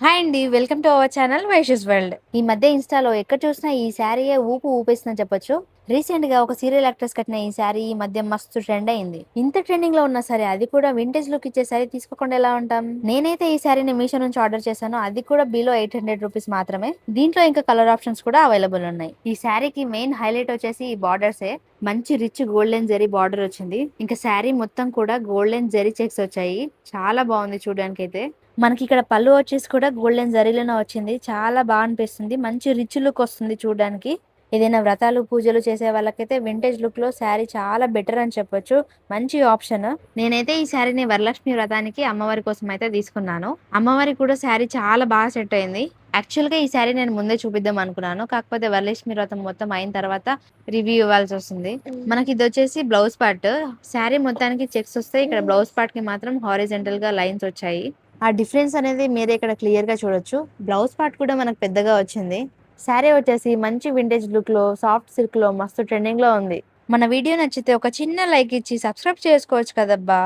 Hi అండి. Welcome to our channel వైషస్ world. ఈ మధ్య ఇన్‌స్టాలో ఎక్కడ చూసినా ఈ శారీయే ఊపేస్తుందని చెప్పొచ్చు. రీసెంట్‌గా ఒక సీరియల్ యాక్ట్రెస్ కట్టిన ఈ శారీ ఈ మధ్య మస్తు ట్రెండ్ అయింది. ఇంత ట్రెండింగ్‌లో ఉన్న సరే అది కూడా వింటేజ్ లుక్ ఇచ్చే శారీ తీసుకోకుండా ఎలా ఉంటాం? నేనైతే ఈ శారీని మీషో నుంచి ఆర్డర్ చేశాను. అది కూడా బిలో 800 రూపీస్ మాత్రమే. దీంట్లో ఇంకా కలర్ ఆప్షన్స్ కూడా అవైలబుల్ ఉన్నాయి. ఈ శారీకి మెయిన్ హైలైట్ వచ్చేసి ఈ బార్డర్సే. మంచి రిచ్ గోల్డెన్ జరీ బార్డర్ వచ్చింది. ఇంకా శారీ మొత్తం కూడా గోల్డెన్ జరీ చెక్స్ వచ్చాయి. చాలా బాగుంది చూడడానికి అయితే. మనకి ఇక్కడ పళ్ళు వచ్చేసి కూడా గోల్డెన్ జరీలోనే వచ్చింది. చాలా బాగా అనిపిస్తుంది. మంచి రిచ్ లుక్ వస్తుంది చూడడానికి. ఏదైనా వ్రతాలు పూజలు చేసే వాళ్ళకైతే వింటేజ్ లుక్ లో శారీ చాలా బెటర్ అని చెప్పొచ్చు. మంచి ఆప్షన్. నేనైతే ఈ శారీని వరలక్ష్మి వ్రతానికి అమ్మవారి కోసం అయితే తీసుకున్నాను. అమ్మవారికి కూడా శారీ చాలా బాగా సెట్ అయింది. యాక్చువల్ గా ఈ శారీ నేను ముందే చూపిద్దాం అనుకున్నాను. కాకపోతే వరలక్ష్మి వ్రతం మొత్తం అయిన తర్వాత రివ్యూ ఇవ్వాల్సి వస్తుంది. మనకి ఇది వచ్చేసి బ్లౌజ్ పార్ట్. శారీ మొత్తానికి చెక్స్ వస్తాయి. ఇక్కడ బ్లౌజ్ పార్ట్ కి మాత్రం హారిజెంటల్ గా లైన్స్ వచ్చాయి. ఆ డిఫరెన్స్ అనేది మీరే ఇక్కడ క్లియర్ గా చూడొచ్చు. బ్లౌజ్ పార్ట్ కూడా మనకు పెద్దగా వచ్చింది. శారీ వచ్చేసి మంచి వింటేజ్ లుక్ లో సాఫ్ట్ సిల్క్ లో మస్తు ట్రెండింగ్ లో ఉంది. మన వీడియో నచ్చితే ఒక చిన్న లైక్ ఇచ్చి సబ్స్క్రైబ్ చేసుకోవచ్చు కదబ్బా.